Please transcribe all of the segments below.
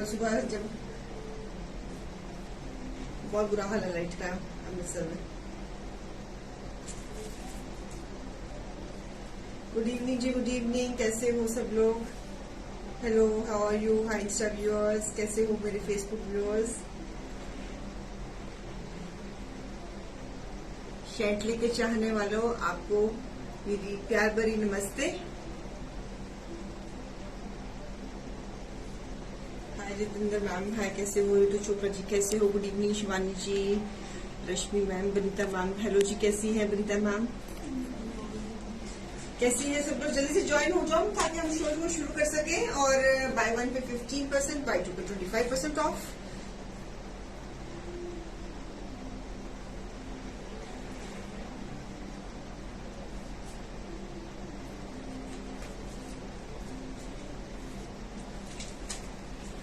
सुबह जब बहुत बुरा हाल है लाइट का अमृतसर में। Good evening ji, good evening. कैसे हो सब लोग? Hello, how are you? Hi insta viewers, कैसे हो मेरे फेसबुक व्यूअर्स? शेंटली के चाहने वालों, आपको मेरी प्यार भरी नमस्ते। हाय जितेंद्र मैम, हाय कैसे हो? ऋतु चोपड़ा जी कैसे हो? गुड इवनिंग शिवानी जी, रश्मि मैम, बनीता मैम, हेलो जी, कैसी है बनीता मैम? कैसी है सब लोग? जल्दी से ज्वाइन हो जाओ ताकि हम शो को शुरू कर सके। और बाय 1 पे 15%, बाय 2 पे 25% ऑफ।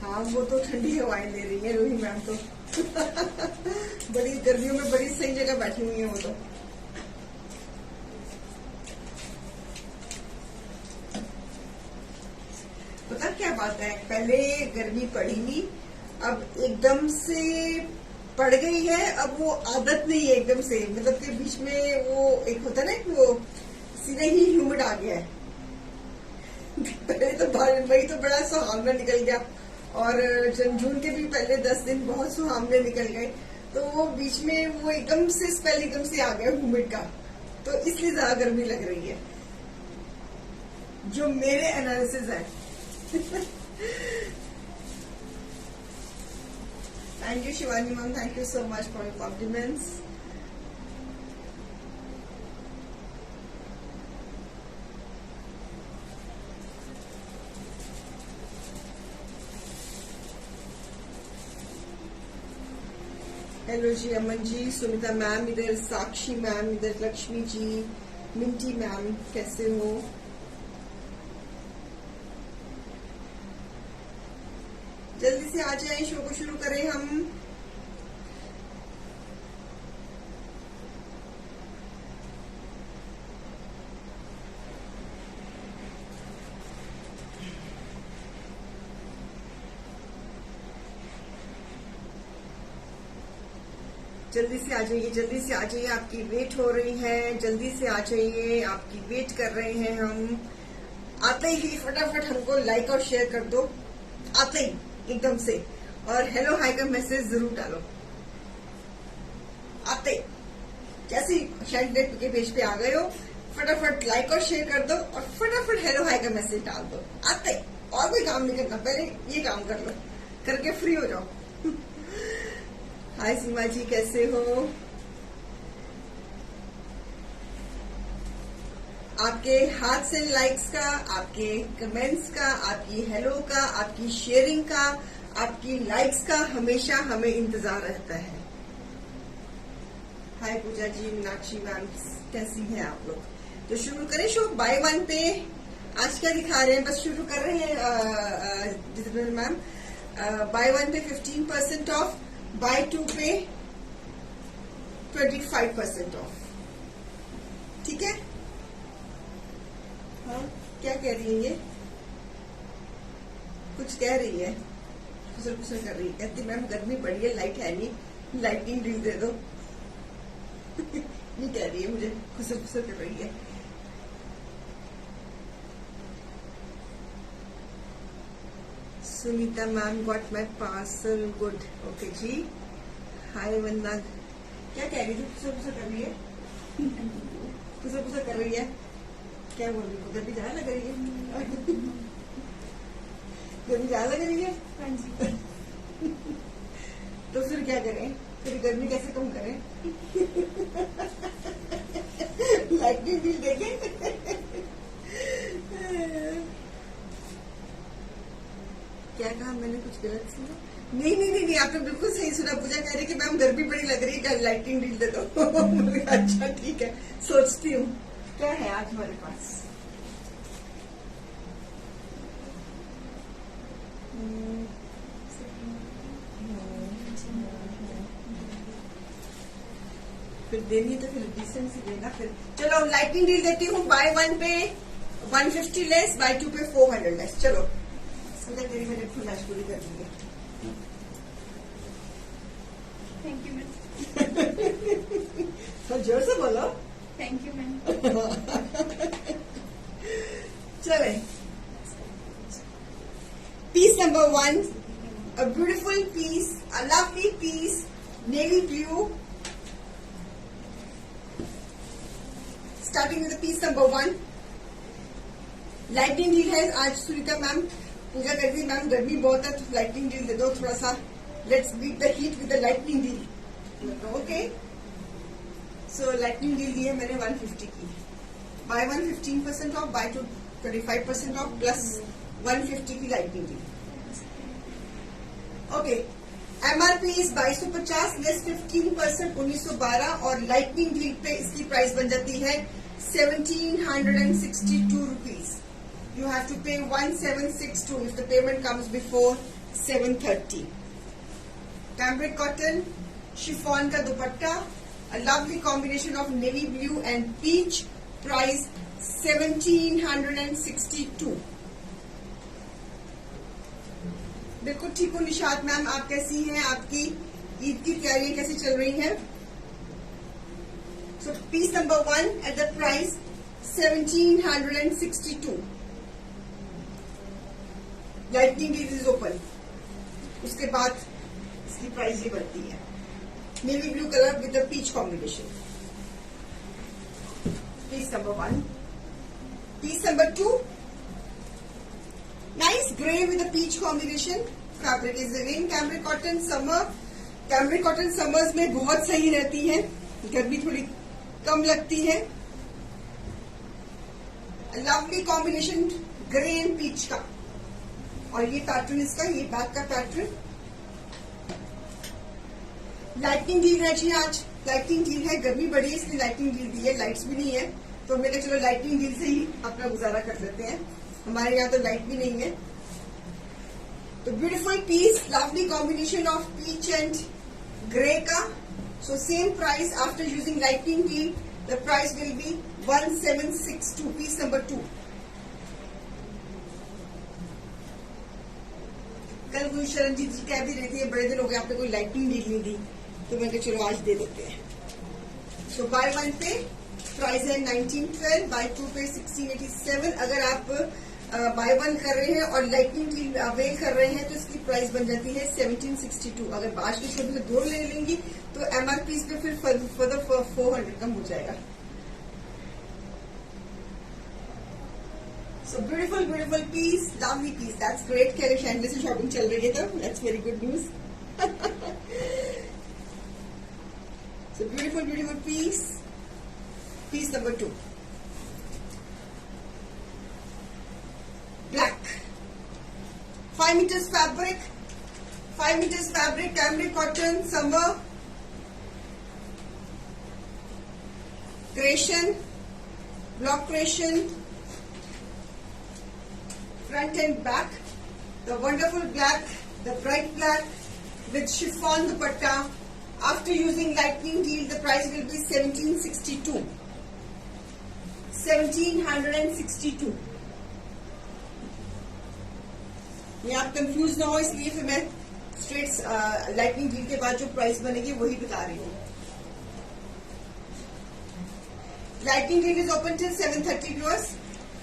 हाँ, वो तो ठंडी हवाएं ले रही है रोही मैम तो बड़ी गर्मियों में बड़ी सही जगह बैठी हुई है वो तो। पता क्या बात है, पहले गर्मी पड़ी नहीं, अब एकदम से पड़ गई है। अब वो आदत नहीं है एकदम से, मतलब कि बीच में वो एक होता है ना कि वो सीधे ही ह्यूमिड आ गया है। पहले तो मई तो बड़ा सुहावना निकल गया, और जून के भी पहले 10 दिन बहुत सुहावने निकल गए, तो वो बीच में वो एकदम से स्पेल एकदम से आ गया ह्यूमिड का, तो इसलिए ज्यादा गर्मी लग रही है, जो मेरे एनालिसिस है। Thank you Shivani ma'am, thank you so much for your compliments. Hello ji Aman ji, Sumita ma'am, इधर साक्षी मैम, इधर लक्ष्मी जी, मिंटी मैम, कैसे हो? जल्दी से आ जाए, शो को शुरू करें हम। जल्दी से आ जाइए, जल्दी से आ जाइए, आपकी वेट हो रही है। जल्दी से आ जाइए, आपकी वेट कर रहे हैं हम। आते ही फटाफट हमको लाइक और शेयर कर दो, आते ही एकदम से। और हेलो हाय का मैसेज जरूर डालो आते जैसे ही शेंटली के पेज पे आ गए हो, फटाफट लाइक और शेयर कर दो, और फटाफट हेलो हाय का मैसेज डाल दो आते। और कोई काम नहीं करना, पहले ये काम कर लो, करके फ्री हो जाओ। हाय सीमा जी, कैसे हो? आपके हाथ से लाइक्स का, आपके कमेंट्स का, आपकी हेलो का, आपकी शेयरिंग का, आपकी लाइक्स का हमेशा हमें इंतजार रहता है। हाय पूजा जी, मीनाक्षी मैम, कैसी हैं आप लोग? तो शुरू करें शो। बाय 1 पे आज क्या दिखा रहे हैं, बस शुरू कर रहे हैं जितेंद्र मैम। बाय 1 पे 15% ऑफ, बाय 2 पे 25% ऑफ। ठीक है? हाँ, क्या कह रही है ये? कुछ कह रही है, खुसर खुसर कर रही है, कहती मैम गर्मी पड़ी है, लाइट है नहीं, लाइटिंग बिल दे दो। ये कह रही है, मुझे खुसर खुसर कर रही है। Sunita ma'am, got my parcel, good, okay जी। हाय वंदना, क्या कह रही थी? खुसर खुसर कर रही है, खुसर खुसर कर रही है, क्या बोल रही है? गर्मी ज्यादा लग रही है, गर्मी ज्यादा लग रही है। हाँ जी। तो फिर क्या करें, फिर गर्मी कैसे कम करें? लाइटिंग बिल देखें। क्या कहा मैंने? कुछ गलत सुना? नहीं नहीं नहीं, आपने बिल्कुल सही सुना। पूजा कह रही कि मैम गर्मी बड़ी लग रही है, लाइटिंग बिल दे दो। अच्छा ठीक है, सोचती हूँ क्या है आज हमारे पास। फिर देनी तो फिर डिसेंट से देना। फिर चलो लाइटिंग डील देती हूँ। बाय 1 पे 150 लेस, बाय 2 पे 400 लेस। चलो संदर तेरी मैंने फुल मैच पूरी कर दी है। Thank you ma'am. तो जोर से बोलो। Thank you ma'am. चले, piece number 1, a beautiful piece, a lovely piece, navy blue. Starting with the piece number 1, lighting deal है आज। सुनीता मैम पूजा कर दी, मैम गर्मी बहुत है तो लाइटिंग डील दे दो थोड़ा सा, let's beat the heat with the lighting deal. Okay, so lighting deal दी है मैंने 150 की। Buy 1 15% off, buy 2 25% off, plus 150 की lighting deal. Okay, MRP is 2250 less 15% 1912, और लाइटनिंग डील पे इसकी प्राइस बन जाती है 1762 rupees. You have to pay 1762 if the payment comes before 7:30. Cambric cotton, chiffon का दुपट्टा, a lovely combination of navy blue and peach, price 1762. बिल्कुल ठीक हो निशात मैम, आप कैसी हैं? आपकी ईद की तैयारियां कैसी चल रही हैं? So piece number 1 at the price 1762. Lighting deal is open. उसके बाद इसकी प्राइस ये बढ़ती है, navy blue colour with the peach combination. Piece number 1। Piece number 2, nice grey with the peach combination. Fabric is again cambric cotton summer. Cambric cotton summers में बहुत सही रहती है, गर्मी थोड़ी कम लगती है। Lovely combination grey and peach का, और ये पैटर्न इसका, ये बैक का पैटर्न। लाइटिंग डील है जी आज, लाइटिंग डील है, गर्मी बढ़ी है इसलिए लाइटिंग डील दी है, लाइट्स भी नहीं है तो मैंने चलो लाइटिंग डील से ही अपना गुजारा कर लेते हैं। हमारे यहाँ तो लाइट भी नहीं है। तो beautiful piece, lovely combination of peach and grey का। So same price after using lighting deal, the price will be 1762, piece number 2। कल गुरु शरणजीत जी कह भी रही थी बड़े दिन हो गए आपने कोई लाइटिंग डील नहीं दी, तो मैंने चलो आज दे देते हैं। सो बाय 1 पे प्राइस है 1912, बाय 2 पे 1687। अगर आप बाय 1 कर रहे हैं और लाइटिंग डील अवेल कर रहे हैं तो इसकी प्राइस बन जाती है 1762। अगर आज के शो में 2 ले लेंगी तो एमआरपी पे फिर फर्दर 400 कम हो जाएगा। So beautiful, beautiful piece, lovely piece. That's great. क्या शैंडले से शॉपिंग चल रही है तो that's very good news. So beautiful, beautiful piece. Piece number 2. Black. 5 meters fabric. 5 meters fabric. Cambric cotton. Summer. Creation. Block creation. Front and back, the wonderful black, the bright black with chiffon dupatta. After using lightning deal, the price will be 1762. 1762. ये आप confuse ना हो इसलिए फिर मैं straight lightning deal के बाद जो प्राइस बनेगी वही बता रही हूँ। Lightning deal is open till 7:30 viewers.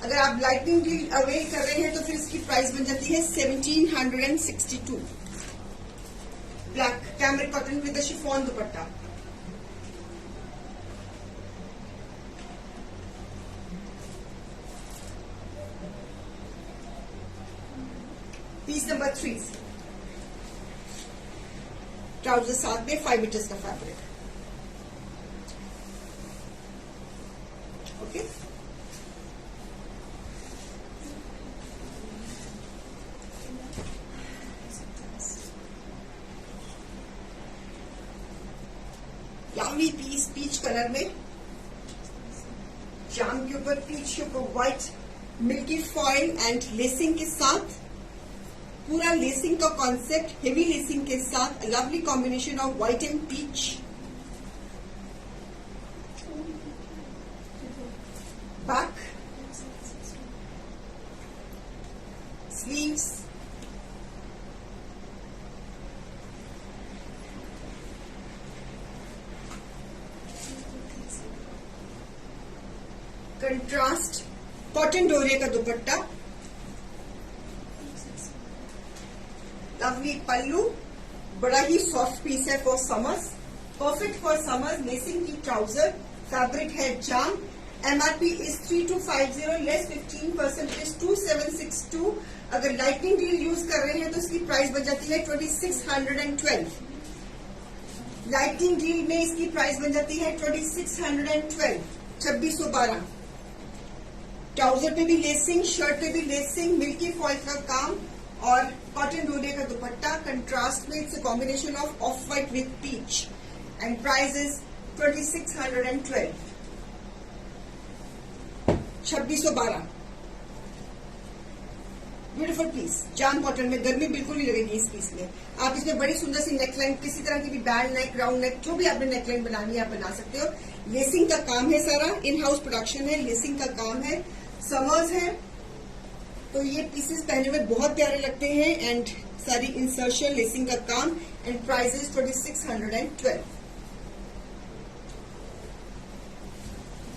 अगर आप लाइटनिंग डील अवेल कर रहे हैं तो फिर इसकी प्राइस बन जाती है 1762। Black cambric cotton with the chiffon dupatta. Piece number 3, trouser साथ में 5 मीटर्स का fabric. Okay, lovely piece peach colour में, जाम के ऊपर पीच के ऊपर white milky foil and lacing के साथ, पूरा लेसिंग का कॉन्सेप्ट हेवी लेसिंग के साथ, lovely combination of white and peach. Back, sleeves, contrast cotton डोरिया का दुपट्टा, लवली पल्लू, बड़ा ही सॉफ्ट पीस है for summers, perfect for summers, lacing की ट्राउजर, फैब्रिक है जाम, MRP इज 3250, लेस 15% इज 2762। अगर लाइटनिंग डील यूज कर रहे हैं तो इसकी प्राइस बन जाती है 2612। लाइटनिंग डील में इसकी प्राइस बन जाती है 2612, 2612। ट्राउजर पे भी लेसिंग, शर्ट पे भी लेसिंग, मिल्की फॉइल का काम और कॉटन डोरिया का दुपट्टा कंट्रास्ट में। It's a combination of white with peach and price is 2612, 2612। Beautiful piece, जाम कॉटन में, गर्मी बिल्कुल नहीं लगेगी इस पीस में। आप इसमें बड़ी सुंदर सी नेकलाइन, किसी तरह की भी बैंड नेक, राउंड नेक, जो भी आपने नेकलाइन बनानी है आप बना सकते हो। लेसिंग का काम है सारा, इन हाउस प्रोडक्शन है, लेसिंग का काम है, समर्स है, तो ये पीसेस पहनने में बहुत प्यारे लगते हैं। एंड सारी इंसर्शन, लेसिंग का काम एंड प्राइस इज 2612।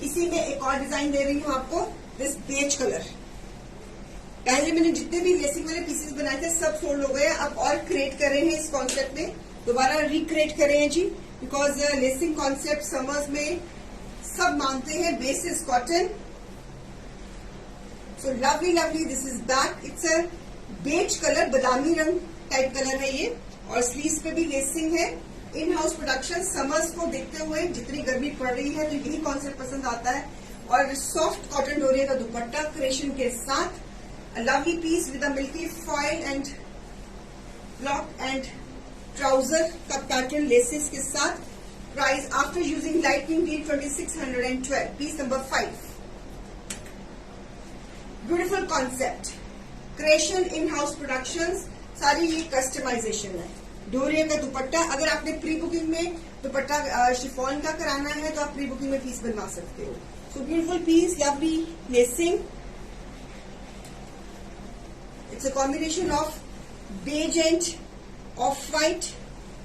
इसी में एक और डिजाइन दे रही हूं आपको, दिस बेज कलर। पहले मैंने जितने भी लेसिंग वाले पीसेस बनाए थे सब सोल्ड हो गए, अब और क्रिएट कर रहे हैं इस कॉन्सेप्ट में, दोबारा रिक्रिएट कर रहे हैं जी, बिकॉज लेसिंग कॉन्सेप्ट समर्स में सब मांगते हैं। Base is cotton, so lovely lovely, this is back. It's a beige colour, बादामी रंग टाइप कलर है ये, और स्लीव्स पे भी लेसिंग है। इन हाउस प्रोडक्शन, समर्स को देखते हुए जितनी गर्मी पड़ रही है तो यही कॉन्सेप्ट पसंद आता है। और सॉफ्ट कॉटन डोरिया का दुपट्टा क्रिएशन के साथ, a lovely piece with a milky foil and block and trouser का पैटर्न लेसेस के साथ। Price after using lightning deal 2612, piece number 5। Beautiful concept, creation in house productions, सारी ये कस्टमाइजेशन है। डोरिया का दुपट्टा, अगर आपने प्री बुकिंग में दुपट्टा शिफॉन का कराना है तो आप प्री बुकिंग में पीस बनवा सकते हो। So beautiful piece, lovely lacing. It's a combination of beige and off-white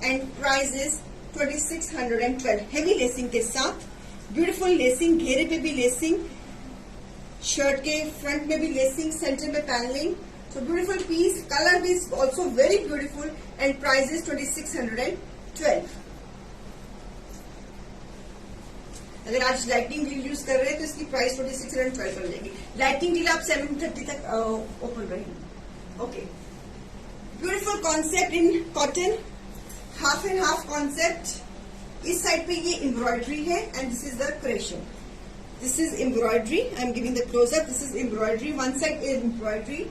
and price is 2612। heavy lacing के साथ, beautiful lacing, घेरे पे भी lacing, शर्ट के फ्रंट में भी lacing, सेंटर में panelling. So beautiful piece, color is also very beautiful and price is 2612। अगर आज लाइटिंग डील यूज कर रहे हैं तो इसकी प्राइस 2612 बन जाएगी। लाइटिंग डील आप 730 तक ओपन रहेगी। Okay, beautiful concept in cotton, half and half concept. इस साइड पे ये एम्ब्रॉयडरी है and this is the creation. This is embroidery, I am giving the closeup. This is embroidery, one side embroidery,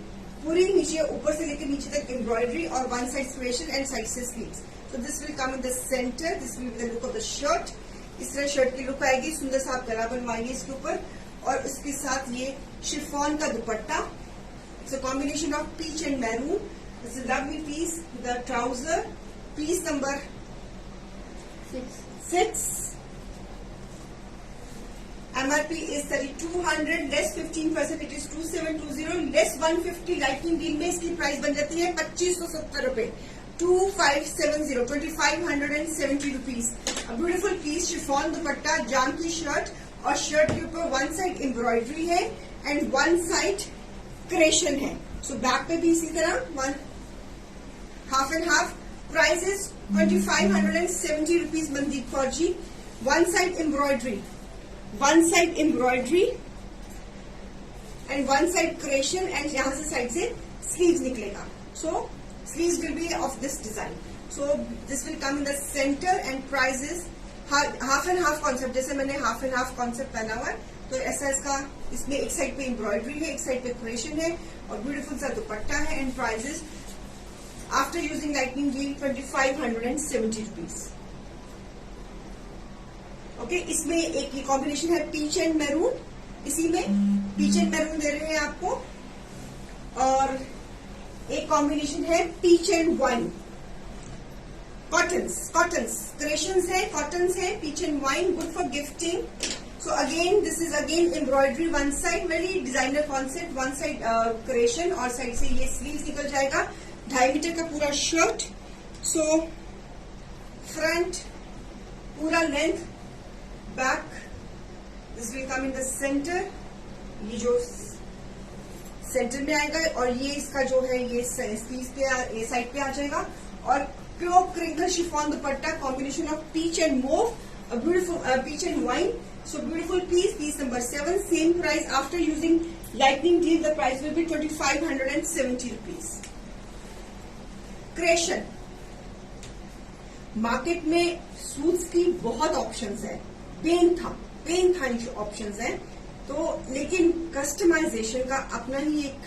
पूरी नीचे, ऊपर से लेकर नीचे तक एम्ब्रॉयडरी, और one side creation and side से sleeves. So this will come in the centre, this will be the look of the shirt. इस तरह शर्ट की लुक आएगी, सुंदर सा आप गला बनवाइए इसके ऊपर, और उसके साथ ये शिफॉन का दुपट्टा। It's a combination of peach and maroon. It's a lovely piece. The trouser, piece number 6. MRP is 3200, less 15%, it is 2720, less 150। Lightning deal में इसकी प्राइस बन जाती है 2570 रुपए, 2570, 2570 rupees. Beautiful piece, chiffon dupatta, जाम की शर्ट, और शर्ट के ऊपर वन साइड एम्ब्रॉयडरी है एंड वन साइड क्रिएशन है। सो बैक पे भी इसी तरह one half and half. Price is 2570 rupees Mandeep Kaur ji. One side embroidery, one side embroidery and one side creation, and यहां से साइड से स्लीव्स निकलेगा। So sleeves will be of this design. So this will come in the centre and price is half and half concept. जैसे मैंने half and half concept पहना हुआ है तो ऐसा इसका, इसमें एक साइड पे एम्ब्रॉयडरी है, एक साइड पे क्रिएशन है, और ब्यूटीफुल सा दुपट्टा है। And prices after using lightning deal 2570 rupees. Okay, इसमें एक ये कॉम्बिनेशन है पीच एंड मैरून, इसी में पीच एंड मैरून दे रहे हैं आपको, और एक कॉम्बिनेशन है peach and wine. Cottons creations है, कॉटन्स है, peach and wine, good for gifting. So again, this is again embroidery, one side very designer concept, one side creation, और साइड से ये स्लीव्स निकल जाएगा। 2.5 मीटर का पूरा शर्ट। सो फ्रंट पूरा length, back this will come in the centre, ये जो सेंटर में आएगा और ये इसका जो है ये स्लीव पे ये साइड पे आ जाएगा। और pure crinkle chiffon dupatta, combination of peach and mauve, beautiful peach and wine. So beautiful piece number 7, same price after using lightning deal, the price will be 2570 rupees. Christian, market में suits की बहुत options है, pen था options है, तो लेकिन customization का अपना ही एक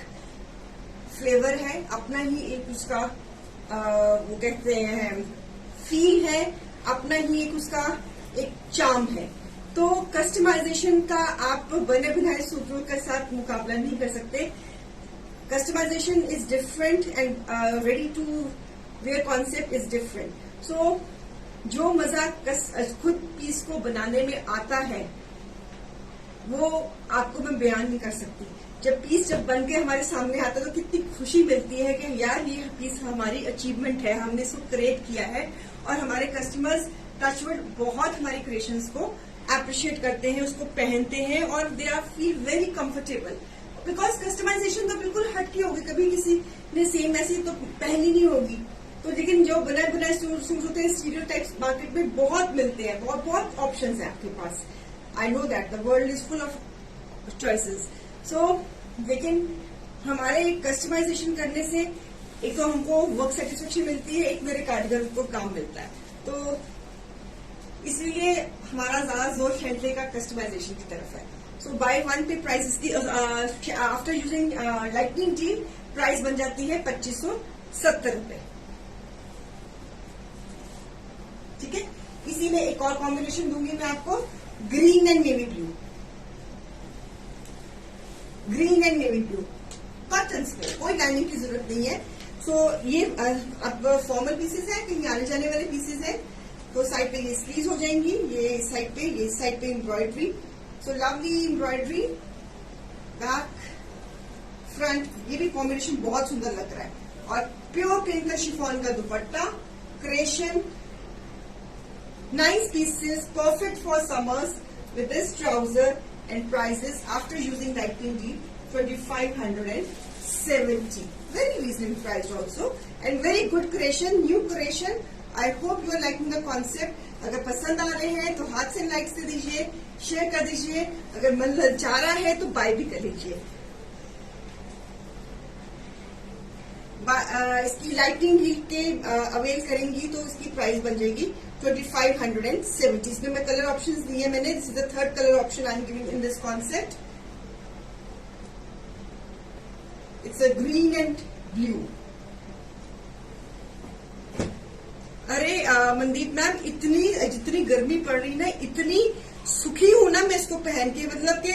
फ्लेवर है, अपना ही एक उसका वो कहते हैं फील है, अपना ही एक उसका एक चार्म है। तो कस्टमाइजेशन का आप बने बनाए सूत्रों के साथ मुकाबला नहीं कर सकते। Customization is different and ready to wear concept is different. So जो मजा खुद पीस को बनाने में आता है वो आपको मैं बयान नहीं कर सकती। जब बन के हमारे सामने आता है तो कितनी खुशी मिलती है कि यार ये पीस हमारी अचीवमेंट है, हमने इसको क्रिएट किया है और हमारे कस्टमर्स टचवुड बहुत हमारी क्रिएशंस को अप्रिशिएट करते हैं, उसको पहनते हैं और they are feel very comfortable. Because customisation तो बिल्कुल हट की होगी, कभी किसी ने सेम ऐसी तो पहनी नहीं होगी। तो लेकिन जो बनाए बनाए सूट होते हैं, स्टीरियोटाइप्स मार्केट में बहुत मिलते हैं, बहुत ऑप्शंस हैं आपके पास। I know that the world is full of choices. So लेकिन हमारे कस्टमाइजेशन करने से एक तो हमको वर्क सेटिस्फेक्शन मिलती है, एक मेरे कारीगर को काम मिलता है। तो इसलिए हमारा ज्यादा जोर खेलने का कस्टमाइजेशन की तरफ है। सो बाय वन पे प्राइस इसकी after using lightning deal price बन जाती है 2570 रुपए। ठीक है, इसी में एक और कॉम्बिनेशन दूंगी मैं आपको, green and navy blue. Green and navy blue cotton में कोई लाइनिंग की जरूरत नहीं है। सो ये अब फॉर्मल पीसेस है, कहीं आने जाने वाले पीसेस है। तो साइड पे ये स्लीव्स हो जाएंगी, ये साइड पे embroidery. So lovely embroidery, back front, ये भी कॉम्बिनेशन बहुत सुंदर लग रहा है। और प्योर क्रिंकल शिफॉन का dupatta, creation, nice pieces, perfect for summers with this trouser and prices after using lightning deal 2570। Very reasonable price also and very good creation, new creation. I hope you are liking the concept. अगर पसंद आ रहे हैं तो हाथ से like they दीजिए, share कर दीजिए। अगर मन ललचा रहा है तो बाय भी कर लीजिए। इसकी लाइटिंग के अवेल करेंगी तो इसकी प्राइस बन जाएगी 2570। इसमें मैं कलर ऑप्शंस दिए मैंने। This is the third colour option I am giving in this concept. It's a green and blue. अरे मनदीप मैम, जितनी गर्मी पड़ रही ना, इतनी सुखी हूं ना मैं इसको पहन के, मतलब कि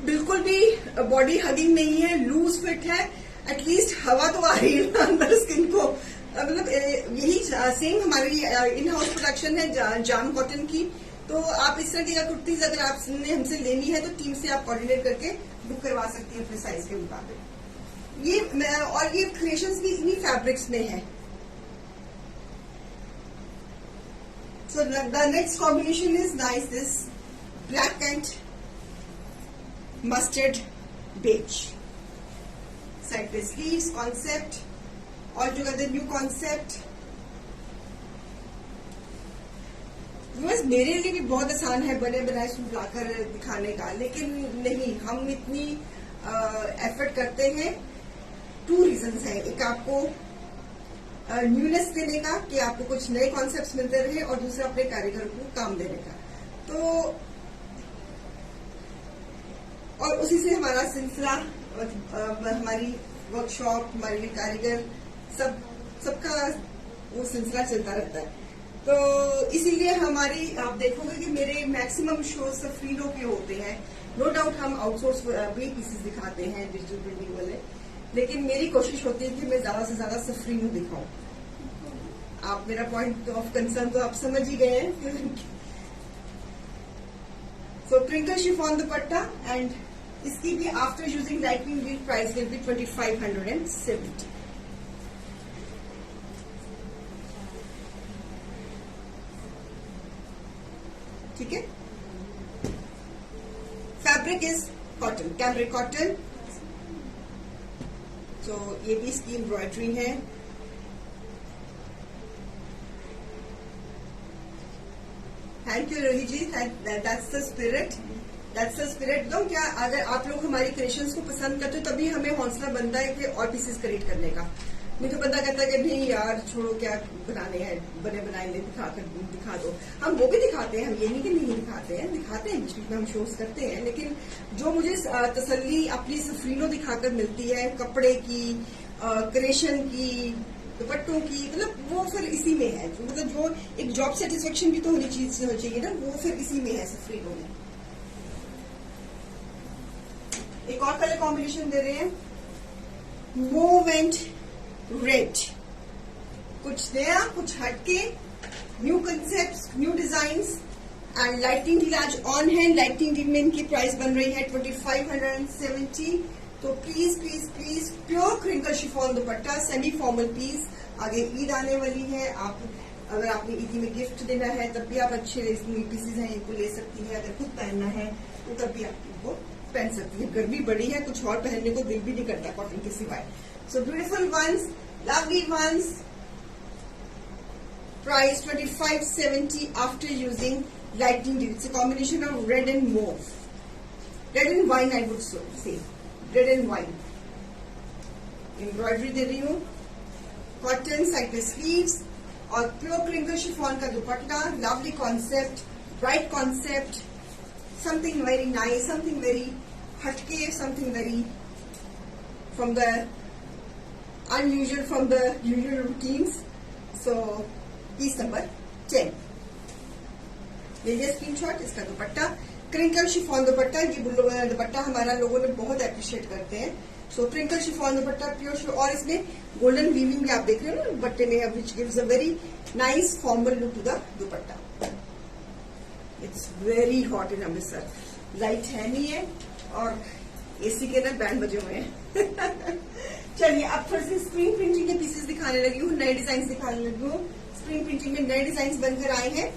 बिल्कुल भी बॉडी हगिंग नहीं है, लूज फिट है, एटलीस्ट हवा तो आ रही है अंदर स्किन को। मतलब यही सेम हमारी इन हाउस प्रोडक्शन है जाम कॉटन की। तो आप इस तरह की कुर्तीज अगर आपने हमसे लेनी है तो टीम से आप कोऑर्डिनेट करके बुक करवा सकती हैं अपने साइज के मुताबिक। ये क्रिएशंस भी इन्हीं फैब्रिक्स में है। So the next combination is nice, this black and mustard beige. Side by sleeves concept, altogether new concept. बस मेरे लिए भी बहुत आसान है बने बनाए सूट लाकर दिखाने का, लेकिन नहीं, हम इतनी एफर्ट करते हैं। 2 रीजंस हैं। एक आपको न्यूनेस देने का कि आपको कुछ नए कॉन्सेप्ट्स मिलते रहे, और दूसरा अपने कारीगर को काम देने का। तो और उसी से हमारा सिलसिला, हमारी वर्कशॉप, हमारे कारीगर, सबका वो सिलसिला चलता रहता है। तो इसीलिए हमारी आप देखोगे कि मेरे मैक्सिमम शोज सफरीनों के होते हैं। नो डाउट हम आउटसोर्स भी पीसेस दिखाते हैं डिजिटल प्रिंटिंग वाले, लेकिन मेरी कोशिश होती है कि मैं ज्यादा से ज्यादा सफरीनों दिखाऊं। आप मेरा पॉइंट ऑफ कंसर्न तो आप समझ ही गए हैं। So crinkle chiffon dupatta, and इसकी भी after using lightning deal price will be 2570। ठीक है, fabric is cotton, cambric cotton. तो ये भी इसकी एम्ब्रॉयडरी है। Thank you Rohit ji, that's the spirit, that's the spirit. तो क्या अगर आप लोग हमारी क्रिएशंस को पसंद करते हो तभी हमें हौसला बनता है कि और पीसेस क्रिएट करने का। नहीं तो बंदा कहता है कि नहीं यार छोड़ो, क्या बनाने हैं, बने बनाएंगे, दिखा दो। हम वो भी दिखाते हैं, हम ये नहीं कि नहीं दिखाते हैं, बीच बीच में हम शोज करते हैं। लेकिन जो मुझे तसल्ली अपनी सफरीनों दिखाकर मिलती है, कपड़े की, क्रिएशन की, दुपट्टों की, मतलब वो फिर इसी में है। मतलब जो एक जॉब सेटिस्फेक्शन भी तो होनी चाहिए ना, वो फिर इसी में है सफरीनों में। एक और कलर कॉम्बिनेशन दे रहे हैं, मूव एंड रेड। कुछ नया, कुछ हटके, new concept, new designs and lighting deal आज ऑन है। लाइटिंग डील में इनकी प्राइस बन रही है 2570। तो please please please pure crinkle chiffon dupatta, semi formal piece. आगे ईद आने वाली है, आप अगर आपने ईदी में गिफ्ट देना है तब भी आप अच्छे पीसेज हैं इनको ले सकती है। अगर खुद पहनना है तो तब भी आप इनको पहन सकती है। गर्मी बड़ी है, कुछ और पहनने को दिल भी नहीं करता कॉटन के सिवाय। So beautiful ones, lovely ones. Price 2570 after using lighting deal. It's a combination of red and mauve, red and wine. I would say red and wine. Embroidery दे रही हूँ, cotton side पे sleeves और pure crinkle chiffon का दुपट्टा. Lovely concept, bright concept. Something very nice, something very हटके, something very from the unusual, from the usual routines. So piece number 10. लीजिए screenshot. इसका दुपट्टा crinkle chiffon दुपट्टा, ये दुपट्टा हमारा लोगों ने बहुत अप्रिशिएट करते हैं। सो क्रिंकल शिफॉन दुपट्टा प्योर, और इसमें गोल्डन वीविंग भी आप देख रहे हो ना दुपट्टे में, which gives a very nice formal look to the dupatta. It's very hot in Amritsar, light है नहीं है और एसी के ना बैंड बजे हुए हैं। चलिए अब थोड़ी सी स्क्रीन प्रिंटिंग के पीसेस दिखाने लगी हूँ, नए डिजाइन दिखाने लगी हूँ। स्क्रीन प्रिंटिंग में नए डिजाइन बनकर आए हैं।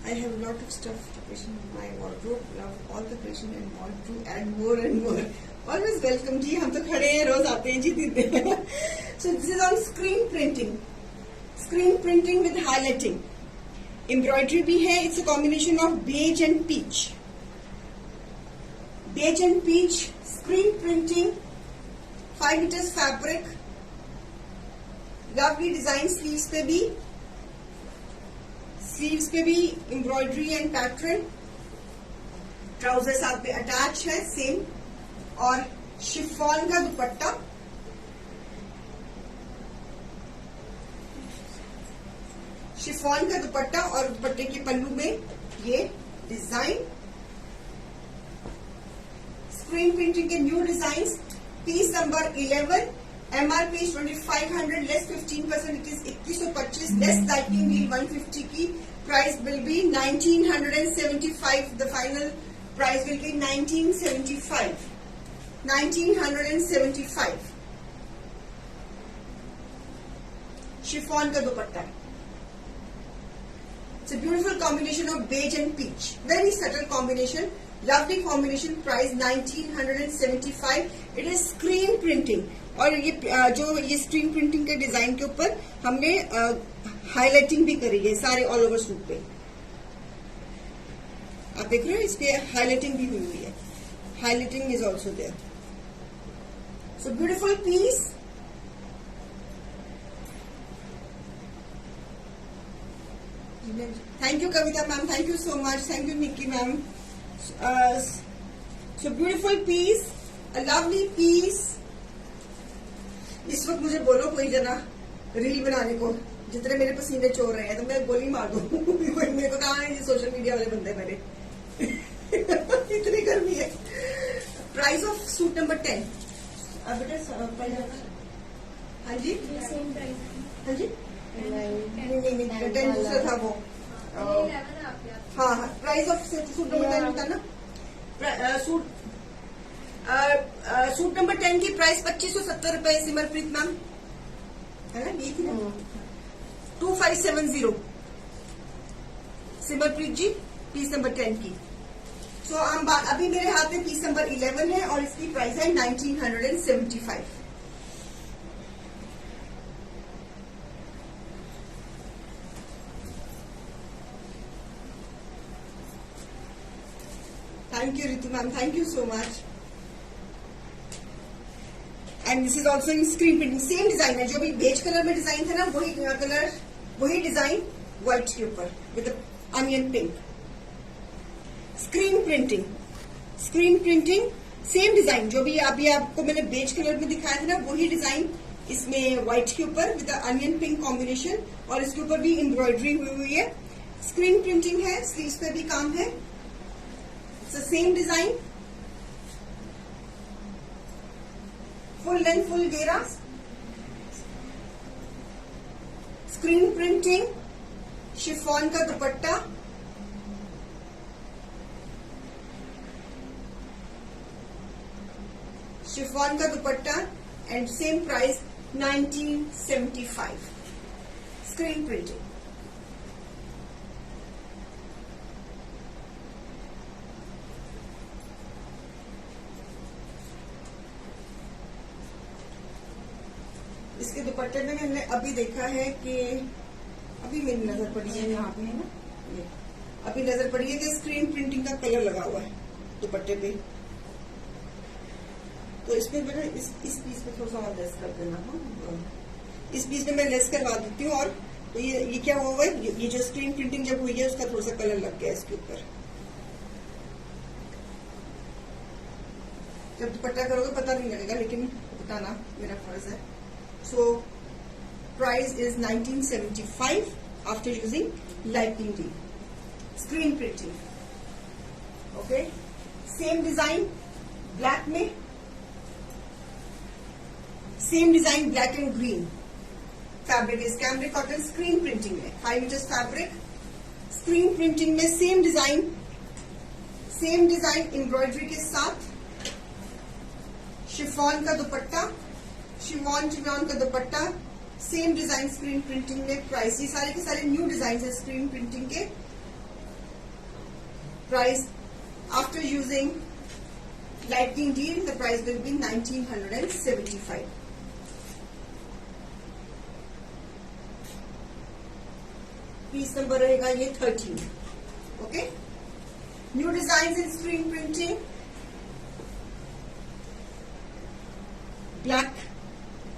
I have lot of stuff in my wardrobe, love all the creation and want to add more and more. Always welcome जी, हम तो खड़े हैं, रोज आते हैं जी, देते हैं। So this is on screen printing with highlighting. Embroidery भी है। It's a combination of beige and peach. Beige and peach, screen printing, 5 meters fabric, lovely design। Sleeves पे भी एम्ब्रॉयडरी एंड पैटर्न, ट्राउजर साथ में अटैच है same, और chiffon का dupatta. Chiffon का दुपट्टा और दुपट्टे के पल्लू में ये डिजाइन। स्क्रीन प्रिंटिंग के new design. Piece number 11, MRP is 2500, less 15%, it is 2125, less lighting deal 150 की। Price will be 1975. The final price will be 1975. 1975. Chiffon का दुपट्टा। It's a beautiful combination of beige and peach. Very subtle combination. Lovely combination. Price 1975. It is screen printing. और ये screen printing के design के ऊपर हमने highlighting भी करी है सारे ऑल ओवर सूट पे। आप देख रहे हो इस पे हाईलाइटिंग भी हुई है। Highlighting is also there. So beautiful piece. Thank you Kavita ma'am, thank you so much, thank you Nikki ma'am. So beautiful piece, a lovely piece. इस वक्त मुझे बोलो कोई जना रील बनाने को, जितने मेरे पसीने चोर रहे हैं तो मैं गोली मार दूं। मेरे को कहा है सोशल मीडिया वाले बंदे मेरे। इतनी गर्मी है। Price of suit number 10। अब बेटा हाँ जी, सेम प्राइस। हाँ जी, नहीं 10 दूसरा था वो। हाँ हाँ, प्राइस ऑफ सूट नंबर 10 होता ना। सूट नंबर 10 की प्राइस 2570 रुपए। सिमरप्रीत मैम है ना, ये थी ना 2570। सिमरप्रीत जी, पीस नंबर 10 की सो अभी मेरे हाथ में पीस नंबर 11 है और इसकी प्राइस है 1975। Thank you Ritu ma'am, thank you so much. And this is also in screen printing, same design है, जो भी बेज कलर में डिजाइन था ना वही कलर, वही डिजाइन व्हाइट के ऊपर with onion pink. Screen printing, screen printing same design, जो भी अभी आपको मैंने बेज कलर में दिखाया था ना वही डिजाइन इसमें व्हाइट के ऊपर विद अनियन पिंक कॉम्बिनेशन, और इसके ऊपर भी एम्ब्रॉयडरी हुई है। स्क्रीन प्रिंटिंग है, स्लीव्स पे भी काम है, same design, full length full घेरा। स्क्रीन प्रिंटिंग, शिफॉन का दुपट्टा, शिफॉन का दुपट्टा and same price 1975। Screen printing. इसके दुपट्टे में हमने अभी देखा है कि अभी मेरी नजर पड़ी है, यहाँ पे है ना, ये अभी नजर पड़ी है कि स्क्रीन प्रिंटिंग का कलर लगा हुआ है दुपट्टे पे। तो इसमें मैंने इस पीस पे थोड़ा सा और लेस कर देना। हाँ, इस पीस में मैं लेस करवा देती हूँ। और तो ये क्या हुआ है, ये जो स्क्रीन प्रिंटिंग जब हुई है उसका थोड़ा सा कलर लग गया इसके ऊपर। जब दुपट्टा करोगे पता नहीं लगेगा, लेकिन बताना मेरा फर्ज है। So price is 1975 after using lighting D. Screen printing, okay, same design black में, same design black and green. Fabric is cambric cotton. Screen printing में 5 मीटर्स फैब्रिक, स्क्रीन प्रिंटिंग में सेम डिजाइन एम्ब्रॉयडरी के साथ। Chiffon का dupatta, chiffon chinon का dupatta, same design screen printing में। Price ये सारे के सारे न्यू डिजाइन है स्क्रीन प्रिंटिंग के। Price after using lighting deal the price will be 1975। Piece number रहेगा ये 13। Okay, new design in screen printing. Black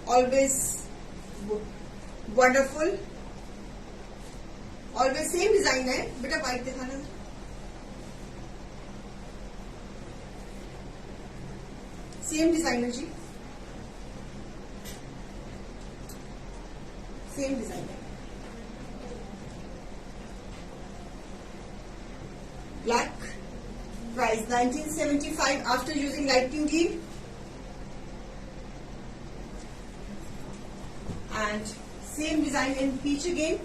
always wonderful, always same design है। बेटा व्हाइट दिखाना, सेम डिजाइन है जी, सेम डिजाइन है। Black, price 1975 after using lighting deal. And same design in peach again.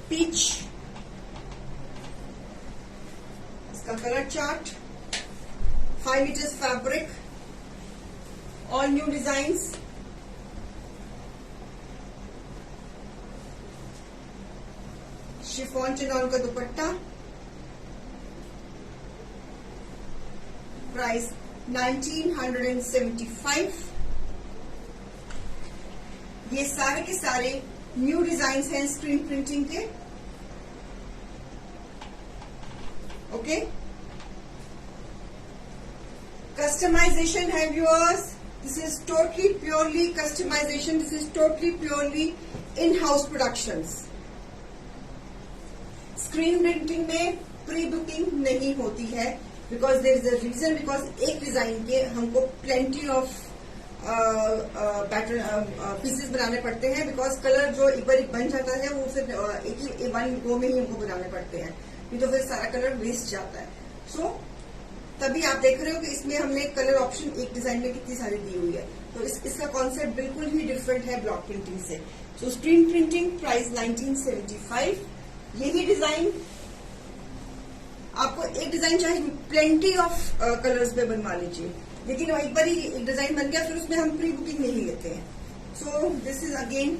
Peach. इसका colour chart, 5 meters fabric, all new designs. Chiffon chinon का dupatta, price 1975। ये सारे के सारे न्यू डिजाइन हैं स्क्रीन प्रिंटिंग के। ओके, कस्टमाइजेशन है viewers, this is totally purely customisation, this is totally purely in house productions. Screen printing में pre booking नहीं होती है, because there is a reason, because एक डिजाइन के हमको प्लेंटी ऑफ पीसेस बनाने पड़ते हैं, बिकॉज कलर जो एक बार बन जाता है वो फिर एक ही वन गो में ही हमको बनाने पड़ते हैं, नहीं तो फिर सारा कलर वेस्ट जाता है। सो तभी आप देख रहे हो कि इसमें हमने कलर ऑप्शन एक डिजाइन में कितनी सारी दी हुई है। तो इसका कॉन्सेप्ट बिल्कुल ही डिफरेंट है ब्लॉक प्रिंटिंग से। सो स्क्रीन प्रिंटिंग प्राइस 1975। यही डिजाइन आपको एक डिजाइन चाहे प्लेंटी ऑफ कलर्स में बनवा लीजिए, लेकिन एक बार ही डिजाइन बन गया फिर उसमें हम प्री बुकिंग नहीं लेते हैं। So this is again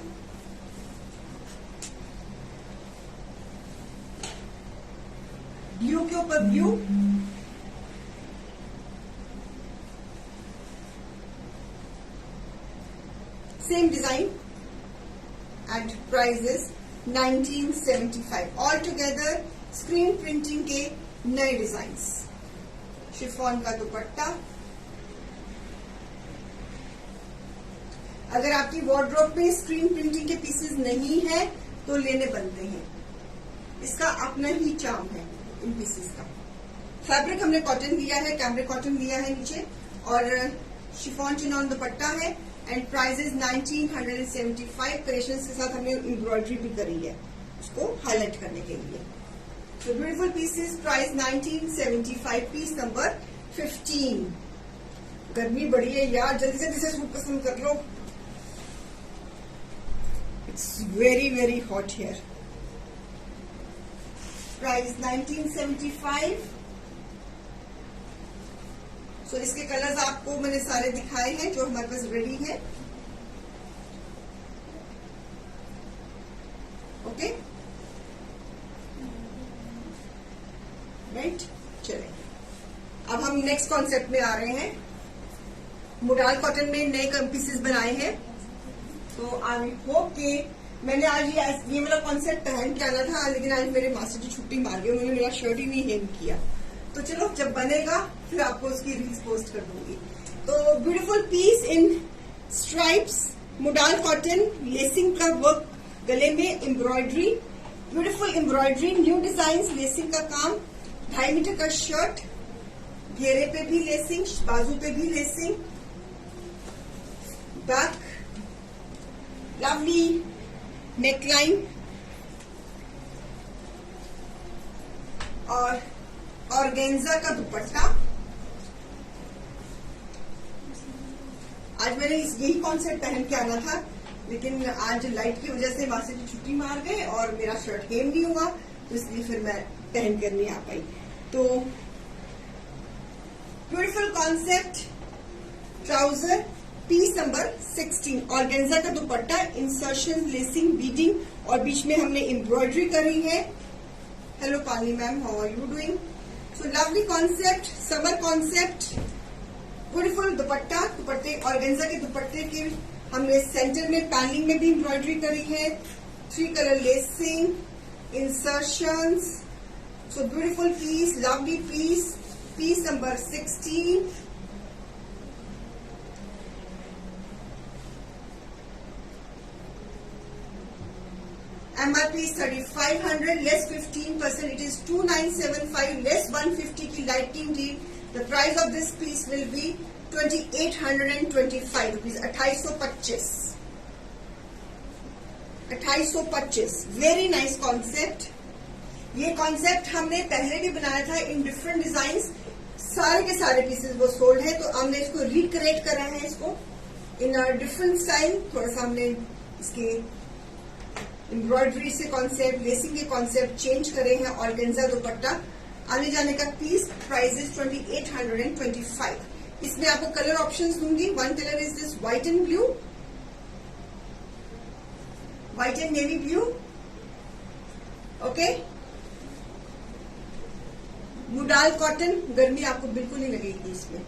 blue के ऊपर blue, same design and price is 1975। All together screen printing के नए डिजाइन्स। शिफॉन का दुपट्टा। अगर आपकी वार्डरोब में स्क्रीन प्रिंटिंग के पीसेस नहीं है तो लेने बनते हैं, इसका अपना ही चार्म है इन पीसेस का। फैब्रिक हमने कॉटन लिया है, कैमरे कॉटन लिया है नीचे, और शिफॉन चिनॉन दुपट्टा है एंड प्राइस इज 1975। क्रिएशंस के साथ हमने एम्ब्रॉयडरी भी करी है उसको हाईलाइट करने के लिए। So beautiful pieces, price 1975, piece number 15। गर्मी बड़ी है यार, जल्दी जल्दी से सूट पसंद कर लो। It's very very hot here। Price 1975। So इसके कलर्स आपको मैंने सारे दिखाए हैं जो हमारे पास रेडी है। ओके राइट, चले अब हम नेक्स्ट कॉन्सेप्ट में आ रहे हैं। मुडाल कॉटन में नए पीसेस बनाए हैं, तो आई होप कि मैंने आज ये वाला कॉन्सेप्ट पहन के आना था, लेकिन आज मेरे मास्टर जी छुट्टी मार गए, उन्होंने मेरा शर्ट ही नहीं हेम किया। तो चलो जब बनेगा फिर आपको उसकी रील्स पोस्ट कर दूंगी। तो ब्यूटीफुल पीस इन स्ट्राइप्स, मुडाल कॉटन, लेसिंग का वर्क, गले में embroidery, beautiful embroidery, new design, lacing का काम, 2.5 मीटर का शर्ट, घेरे पे भी लेसिंग, बाजू पे भी लेसिंग, बैक लवली नेकलाइन और ऑर्गेन्जा का दुपट्टा। आज मैंने यही कॉन्सेप्ट पहन के आना था, लेकिन आज लाइट की वजह से मास्टर जी छुट्टी मार गए और मेरा शर्ट हेम नहीं हुआ, तो इसलिए फिर मैं पहन कर नहीं आ पाई। तो beautiful concept trouser, piece number 16, organza का दुपट्टा, इंसर्शन, लेसिंग, बीडिंग और बीच में हमने एम्ब्रॉयडरी करी है। Hello Pali ma'am, how are you doing? So lovely concept, summer concept, beautiful dupatta, दुपट्टे ऑर्गेन्जा के दुपट्टे के हमने सेंटर में पैनलिंग में भी एम्ब्रॉयडरी करी है, 3 colour lacing, insertions. So beautiful piece, lovely piece, piece number 16। MRP is 3500, less 15%, it is 2975, less 150 की lighting deal. The price of this piece will be 2825 rupees, 2825। 2825, very nice concept. ये concept हमने पहले भी बनाया था in different designs, सारे के सारे पीसेस वो सोल्ड है, तो हमने इसको रिक्रिएट करा है, इसको इन डिफरेंट स्टाइल। थोड़ा सा हमने इसके एम्ब्रॉयडरी से कॉन्सेप्ट, लेसिंग के कॉन्सेप्ट चेंज करे हैं। ऑर्गेन्जा दुपट्टा, आने जाने का पीस, प्राइस इज 2825। इसमें आपको कलर ऑप्शंस दूंगी। One colour is this white and blue, white and navy blue. Okay, मुडाल cotton, गर्मी आपको बिल्कुल नहीं लगेगी इसमें।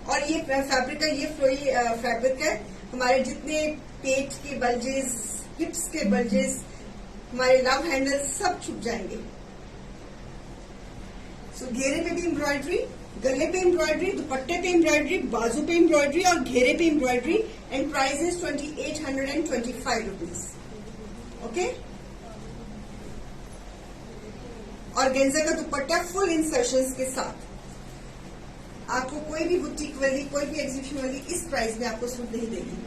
और ये फैब्रिक का, ये फ्लोई फैब्रिक है। हमारे जितने पेट के बल्जेस, हिप्स के बल्जेस, हमारे लव हैंडल सब छुप जाएंगे। सो घेरे पे भी एम्ब्रॉयडरी, गले पे एम्ब्रॉयडरी, दुपट्टे पे एम्ब्रॉयडरी, बाजू पे एम्ब्रॉयडरी और घेरे पे embroidery, and price is 2825 rupees. Okay, organza का दुपट्टा फुल इंसर्शंस के साथ। आपको कोई भी बुटीक वाली, कोई भी एग्जीबिशन वाली इस प्राइस में आपको सूट नहीं देगी।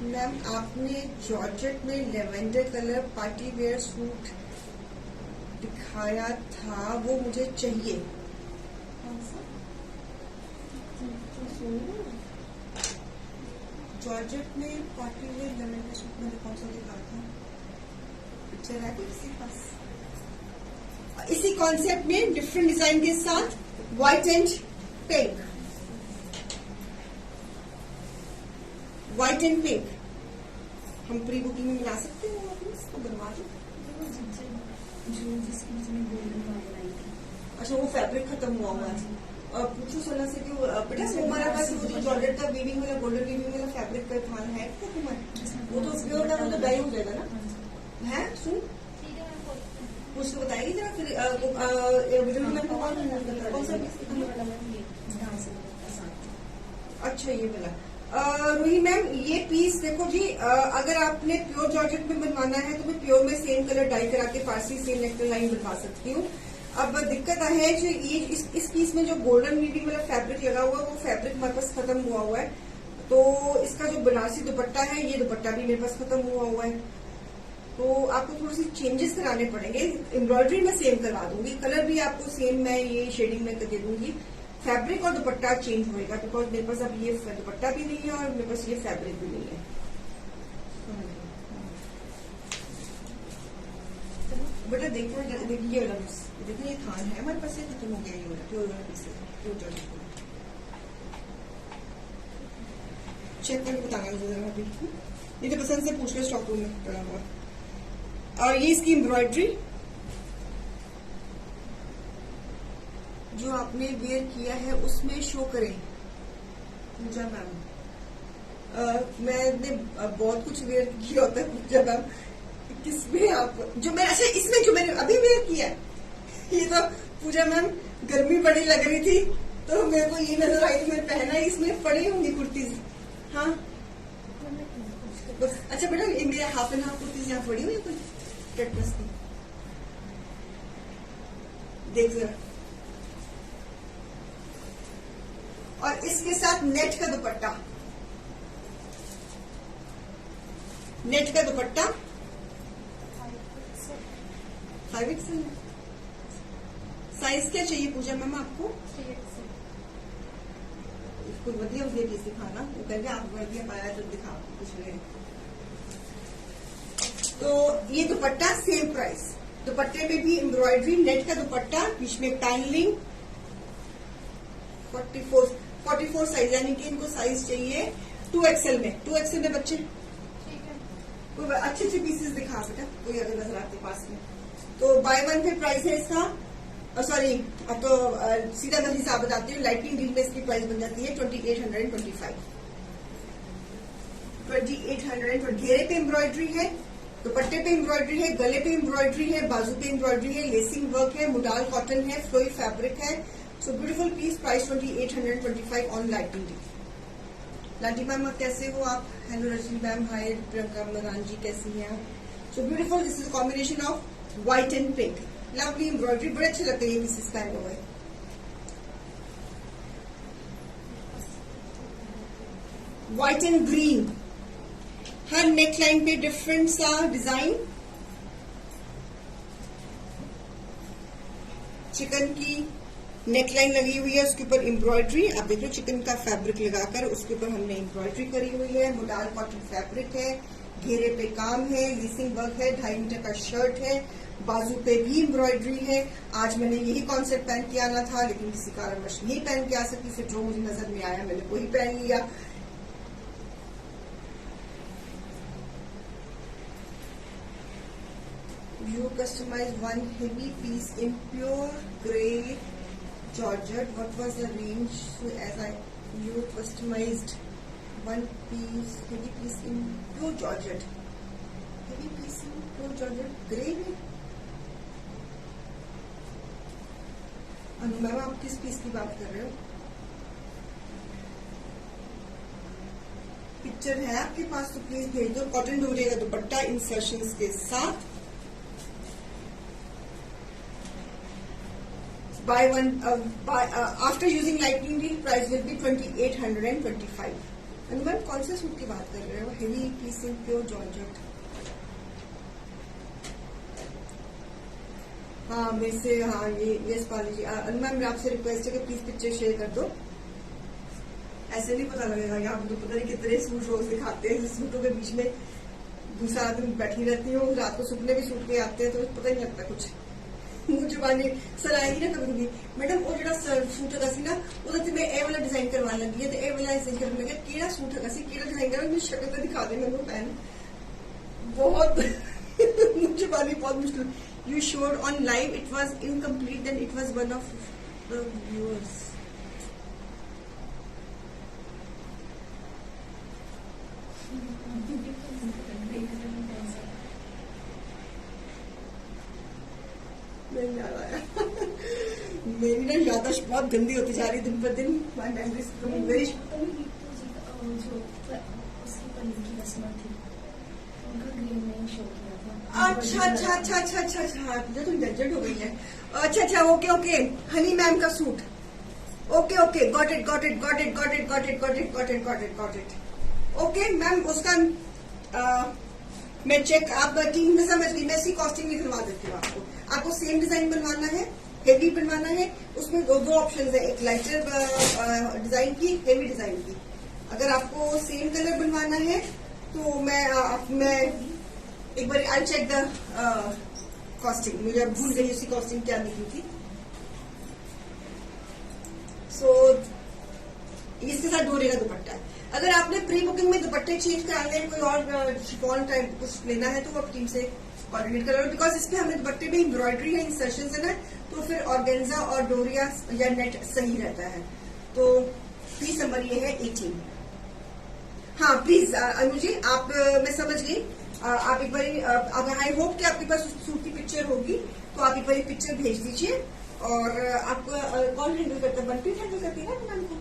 मैम, आपने जॉर्जेट में lavender colour party wear suit दिखाया था, वो मुझे चाहिए। जॉर्जेट में पार्टी वेयर लेवेंडर सूट मैंने कौन सा दिखाया था? पिक्चर है किसी पास? इसी कॉन्सेप्ट में डिफरेंट डिजाइन के साथ white and pink, white and pink, हम प्री बुकिंग में मिला सकते हैं, आप इसको बनवा दो। जो जिसकी जिसमें गोल्डन वाली आई थी। अच्छा, वो फैब्रिक खत्म हुआ हुआ है। और पूछो सोना से कि वो बेटा वो हमारे पास वो जो जॉर्जेट का वीविंग वाला गोल्डन वीविंग वाला फैब्रिक का थान है क्या तुम्हारे? वो तो प्योर है, वो तो डाई हो जाएगा ना। है सुन ठीक है, मैं बोलती हूँ। पूछ के बताएगी जरा फिर वीडियो में आपको कौन सा ये वाला मैम, ये ढाई सौ का साथ। अच्छा ये वाला रूही मैम, ये पीस देखो जी, अगर आपने प्योर जॉर्जेट में बनवाना है तो मैं प्योर में सेम कलर डाई करा के पारसी सेम नेकलाइन लाइन बनवा सकती हूँ। अब दिक्कत है जो ये इस पीस में जो गोल्डन वीविंग वाला फैब्रिक लगा हुआ है वो फैब्रिक मेरे पास खत्म हुआ हुआ है, तो इसका जो बनारसी दुपट्टा है ये दुपट्टा भी मेरे पास खत्म हुआ हुआ है, तो आपको थोड़ी सी चेंजेस कराने पड़ेंगे। एम्ब्रॉयडरी में सेम करवा दूंगी, कलर भी आपको सेम मैं ये शेडिंग में दे दूंगी, फैब्रिक और दुपट्टा चेंज होएगा बिकॉज मेरे पास अब ये दुपट्टा भी नहीं है और मेरे पास ये फैब्रिक भी नहीं है। बेटा देखो देखिए ये वाला पीस, देखो ये थान है हमारे पास, ये खत्म हो गया ये वाला प्योर वाला पीस है, प्योर जॉर्जेट वाला। चेक करके बताना मुझे जरा अभी, ये तो पसंद से पूछ लो, स्टॉक रूम में पड़ा हुआ। और ये इसकी एम्ब्रॉयडरी जो आपने वेयर किया है उसमें शो करें पूजा मैम। मैंने बहुत कुछ वेयर किया होता है पूजा मैम, किसमें आप जो मैं, अच्छा इसमें जो मैंने अभी वेयर किया है ये तो पूजा मैम गर्मी बड़ी लग रही थी तो मेरे को ये नजर आई, मैंने पहना है, इसमें पड़ी होंगी कुर्तीज। हाँ बस, अच्छा बेटा ये मेरे हाफ एंड हाफ कुर्तीज यहाँ पड़ी हुई कोई कैटमस की, देख जरा। और इसके साथ नेट का दुपट्टा, नेट का दुपट्टा 5XL साइज क्या चाहिए पूजा मैम आपको? इसको बढ़िया बढ़िया चीज दिखाना, वो कहेंगे आप बढ़िया पाया तो दिखा कुछ नहीं। तो ये दुपट्टा सेम प्राइस, दुपट्टे में भी एम्ब्रॉयडरी, नेट का दुपट्टा, बीच में पैनलिंग, 44 साइज, यानी कि इनको साइज चाहिए 2XL में। 2XL में बच्चे कोई अच्छे अच्छे पीसेस दिखा बेटा, कोई अगर नजर आपके पास में तो बाय वन पे प्राइस है इसका, सॉरी अब तो सीधा मैं हिसाब बताती हूँ, लाइटनिंग डील में इसकी प्राइस बन जाती है 2825। 2820। घेरे पे एम्ब्रॉयडरी है, दुपट्टे पे एम्ब्रॉयडरी है, गले पे एम्ब्रॉयडरी है, बाजू पे एम्ब्रॉयडरी है, लेसिंग वर्क है, मुडाल कॉटन है, फ्लोई फैब्रिक है। So beautiful piece, price 2825 on lightning deal. Lati ma'am कैसे हो आप? Hello Rajni ma'am, hi Priyanka Maran ji, कैसी हैं आप? So beautiful, this is combination of white and pink, lovely embroidery, बड़े अच्छे लगते हैं ये पीसेस पहने हुए। व्हाइट एंड ग्रीन, हर नेक लाइन पे डिफरेंट सा डिजाइन, चिकन की नेकलाइन लगी हुई है, उसके ऊपर एम्ब्रॉयडरी, आप देख लो चिकन का फैब्रिक लगाकर उसके ऊपर हमने एम्ब्रॉयडरी करी हुई है, मुडाल कॉटन फैब्रिक है, घेरे पे काम है, लीसिंग वर्क है, 2.5 मीटर का शर्ट है, बाजू पे भी एम्ब्रॉयडरी है। आज मैंने यही कॉन्सेप्ट पहन के आना था लेकिन किसी कारणवश नहीं पहन के आ सकी, फिर जो मुझे नजर में आया मैंने वही पहन लिया। You customize one heavy piece in pure grey Georgette. What was the range? So as you customized one piece, heavy piece in pure Georgette. Heavy piece in pure Georgette, grey में। अनु मैम आप किस piece की बात कर रहे हो? Picture है आपके पास तो प्लीज भेज दो। कॉटन डोरे का दुपट्टा इंसर्शंस के साथ, buy one after using lightning deal price will be 2825। Ma'am कौन से सूट की बात कर रहे हो? Heavy piece in pure georgette. हाँ मेरे से, हाँ ये यस पाली जी। मैम मेरा आपसे रिक्वेस्ट है कि प्लीज पिक्चर शेयर कर दो, ऐसे नहीं पता लगेगा यहाँ मुझे पता नहीं कितने सूट रोज दिखाते हैं, सूटों के बीच में दूसरा दिन बैठी रहती हूँ, रात को सुपने भी सूट के आते हैं तो पता नहीं लगता कुछ। मुझे बाने सर आएगी ना कभी कभी, मैडम वो जो सूट है ना वो मैं ए वाला डिजाइन करवाने लगी है, तो ए वाला डिजाइन करने लगे केड़ा सूट है केड़ा डिजाइन करा, मुझे शक्ल तो दिखा दे मेरे को पहन। बहुत मुझे वाली बहुत मुश्किल. You showed on live it was incomplete, then it was one of the viewers. नहीं आ रहा है. मेरी ना याददाश्त बहुत गंदी होती जा रही है दिन पर दिन. My memory is becoming very. जो उसकी पनीर की रस्म थी उनका ग्रीन में शो किया था. अच्छा मुझे तो इंटेलिजेंट हो गई है. अच्छा ओके हनी मैम का suit. Okay got it. Okay ma'am उसका मैं चेक आप टीम में समझ गई. मैं इसकी कॉस्टिंग भी करवा देती हूँ आपको. आपको सेम डिजाइन बनवाना है, हेवी बनवाना है. उसमें दो ऑप्शन है, एक लाइटर डिजाइन की, हेवी डिजाइन की. अगर आपको सेम कलर बनवाना है तो मैं एक बार आई चेक द कॉस्टिंग. मुझे भूल गई उसकी कॉस्टिंग क्या निकली थी. सो इसके साथ डोरे का दुपट्टा है. अगर आपने प्री बुकिंग में दुपट्टे चेंज कराने हैं, कोई और शिफॉन टाइप कुछ लेना है तो आप टीम से कोऑर्डिनेट करो. बिकॉज इसमें हमें दुपट्टे में एम्ब्रॉयडरी है, इंसर्शन है ना, तो फिर ऑर्गेन्जा और डोरिया या नेट सही रहता है. तो पीस नंबर ये है 18. हाँ प्लीज अनुजी आप मैं समझ गई. आप एक बार आई होप कि आपके पास सूट की पिक्चर होगी तो आप एक बार पिक्चर भेज दीजिए. और आपको कौन हैंडल करता है? बनप्रीत हैंडल करती है ना मैम को.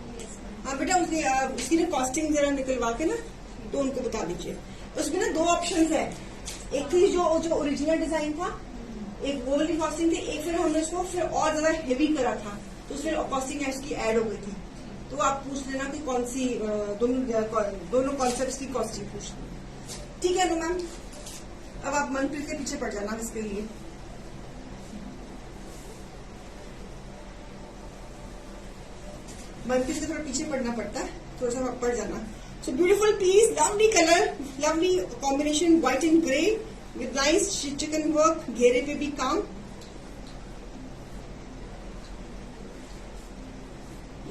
हाँ बेटा उसकी ना कॉस्टिंग जरा निकलवा के ना तो उनको बता दीजिए. उसमें ना दो ऑप्शन है. एक थी जो ओरिजिनल डिजाइन था, एक वो वाली कॉस्टिंग थी. एक फिर हमने उसको फिर और ज्यादा हेवी करा था तो उसमें कॉस्टिंग उसकी ऐड हो गई थी. तो आप पूछ लेना कि कौन सी दोनों कॉन्सेप्ट की कॉस्टिंग पूछ लेना. ठीक है नो मैम. अब आप मनप्रीत के पीछे पड़ जाना इसके लिए. मनप्रीत से थोड़ा पीछे पड़ना पड़ता है, थोड़ा सा पड़ जाना. So beautiful piece, lovely colour, lovely combination white and grey with nice chikan work. घेरे पे भी काम,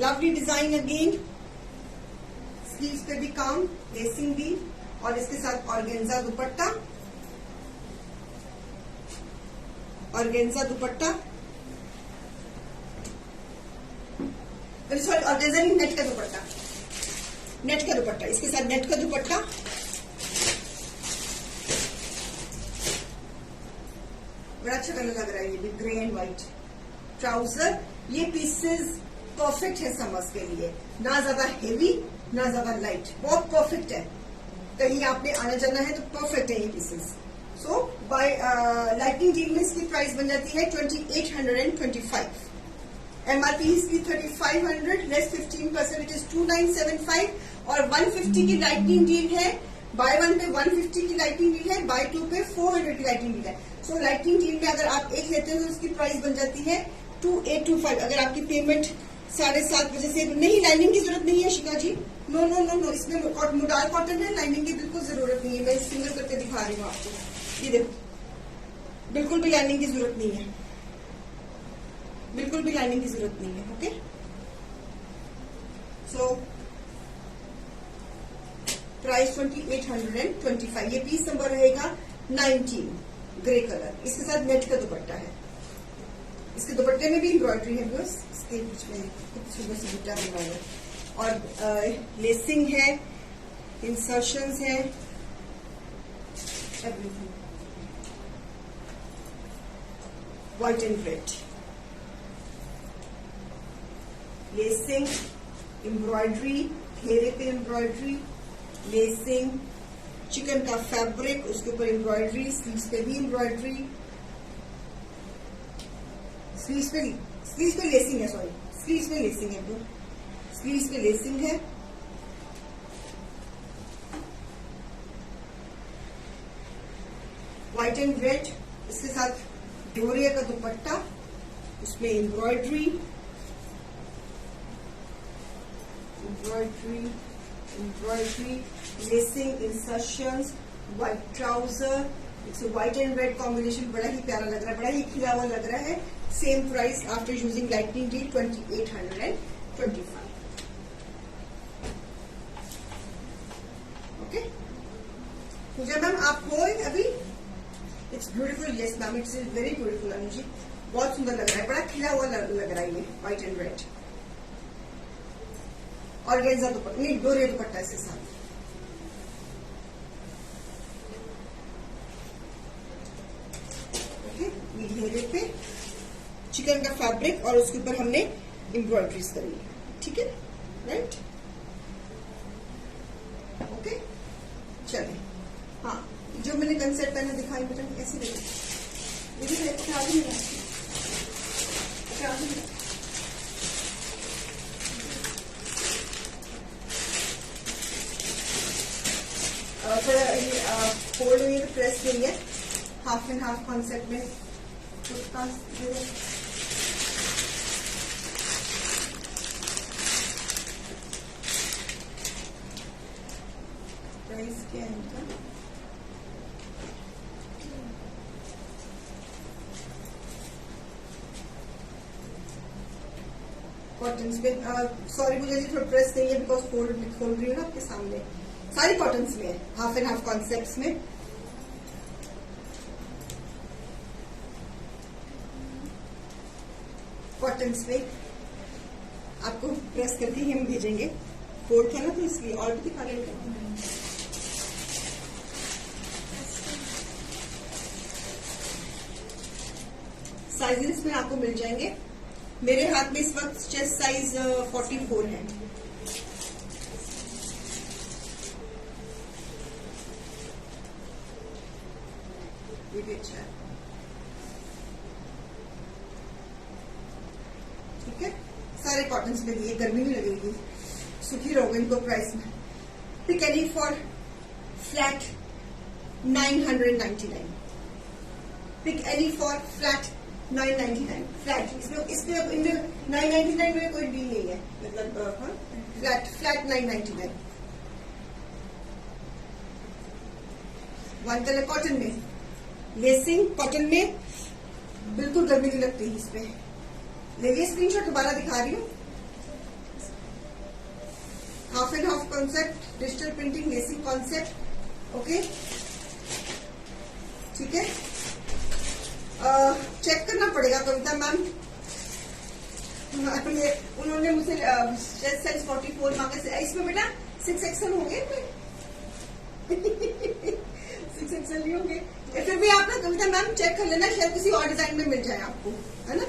लवली डिजाइन अगेन. स्लीव्स पे भी काम, लेसिंग भी, और इसके साथ ऑर्गेन्जा दुपट्टा. ऑर्गेन्जा दुपट्टा, सॉरी ऑर्गेन्जा नहीं, नेट का दुपट्टा. नेट का दुपट्टा, इसके साथ नेट का दुपट्टा. बड़ा अच्छा कलर लग रहा है ये भी, ग्रे एंड व्हाइट. ट्राउजर, ये पीसेस परफेक्ट है समर्स के लिए. ना ज्यादा हेवी ना ज्यादा लाइट, बहुत परफेक्ट है. कहीं आपने आना जाना है तो परफेक्ट है ये पीसेस. सो बाय लाइटिंग डील में इसकी प्राइस बन जाती है 2825. एमआरपी इसकी 3500 लेस 15%, इट इज 2975. और 150 की लाइटिंग डील है. बाय वन पे 150 की लाइटिंग डील है, बाय टू पे 400 की लाइटिंग डील है. सो लाइटिंग डील में अगर आप एक लेते हो तो उसकी प्राइस बन जाती है 2825. अगर आपकी पेमेंट 7:30 बजे से नहीं, लाइनिंग की जरूरत नहीं है शिका जी. नो इसमें मोडाल कॉटन है, लाइनिंग की बिल्कुल जरूरत नहीं है. मैं सिंगल करके दिखा रही हूँ आपको. ये देखो, बिल्कुल भी लाइनिंग की जरूरत नहीं है. बिल्कुल भी लाइनिंग की जरूरत नहीं है. ओके. So price 2825. ये पीस नंबर रहेगा 19, ग्रे कलर. इसके साथ नेट का दुपट्टा है. इसके दुपट्टे में भी एम्ब्रॉयडरी है बस. इसके बीच में सुंदर सी बुट्टा बना है और लेसिंग है, इंसर्शंस है, everything. White and red. Lacing, embroidery, घेरे पे एम्ब्रॉयडरी, लेसिंग, चिकन का फैब्रिक, उसके ऊपर एम्ब्रॉयडरी, स्लीव्स पे भी एम्ब्रॉयडरी. स्लीव्स पे लेसिंग है, सॉरी स्लीव्स पे लेसिंग है. तो स्लीव्स पे लेसिंग है. White and red. इसके साथ डोरिया का दुपट्टा, उसमें embroidery, lacing, insertions, white trouser. It's white and red combination बड़ा ही प्यारा लग रहा है, बड़ा ही खिला हुआ लग रहा है. Same price after using lightning deal 2825. Okay. Pooja ma'am आप हो अभी? It's beautiful, yes ma'am, it's very beautiful Anu ji, बहुत सुंदर लग रहा है, बड़ा खिला हुआ लग रहा है ये व्हाइट एंड रेड। ऑर्गेन्जा दुपट्टा, नहीं डोरिया दुपट्टा इसके साथ। ओके, ये घेरे पे चिकन का फैब्रिक और उसके ऊपर हमने एम्ब्रॉयडरीज करी है, ठीक है, राइट, ओके। चले, हाँ, जो मैंने कंसेप्ट पहले दिखाई बेटा ऐसे देखिए, थोड़ा फोल्ड हुई है, प्रेस नहीं है, हाफ एंड हाफ कॉन्सेप्ट में उसका प्राइस क्या है इनका? कॉटन्स में, सॉरी मुझे जी थोड़ा प्रेस नहीं है बिकॉज खोल रही हूँ ना आपके सामने, सारी कॉटन्स में है, हाफ एंड हाफ कॉन्सेप्ट्स में। कॉटन्स में आपको प्रेस करके ही हम भेजेंगे, फोल्ड है ना तो इसलिए, और भी दिखा देंगे। साइजेस में आपको मिल जाएंगे, मेरे हाथ में इस वक्त चेस्ट साइज 44 है। ये भी अच्छा है, ठीक है, सारे कॉटन्स में दिए, गर्मी नहीं लगेगी, सुखी रहोगे इनको प्राइस में। Pick any for flat 999, pick any for flat 999 flat, इसमें इनमें 999 में कोई डील नहीं है, मतलब फ्लैट 999। वन कलर कॉटन में, लेसिंग कॉटन में, बिल्कुल गर्मी नहीं लगती है इसमें। लेकिन स्क्रीनशॉट दोबारा दिखा रही हूँ, half and half concept, digital printing, lacing concept, okay, ठीक है। चेक करना पड़ेगा कविता मैम, उन्होंने मुझसे चेस्ट साइज 44 मांगा, इसमें बेटा 6XL होंगे, 6XL नहीं होंगे, फिर भी आप ना कविता मैम चेक कर लेना, शायद किसी और डिजाइन में मिल जाए आपको, है ना।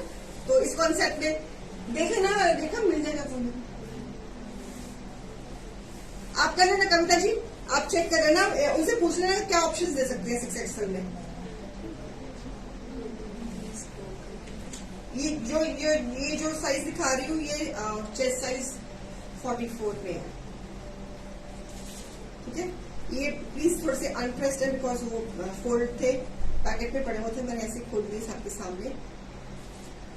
तो इस कॉन्सेप्ट में देखे ना, देखा मिल जाएगा तुम्हें, आप कर लेना कविता जी, आप चेक कर लेना, उनसे पूछ लेना क्या ऑप्शंस दे सकते हैं 6XL में। ये जो साइज दिखा रही हूँ ये चेस्ट साइज 44 में है, ठीक है। ये प्लीज थोड़े से अनप्रेस्ड है बिकॉज वो फोल्ड थे, पैकेट में पड़े हुए थे, मैंने ऐसे खोल दिए आपके सामने।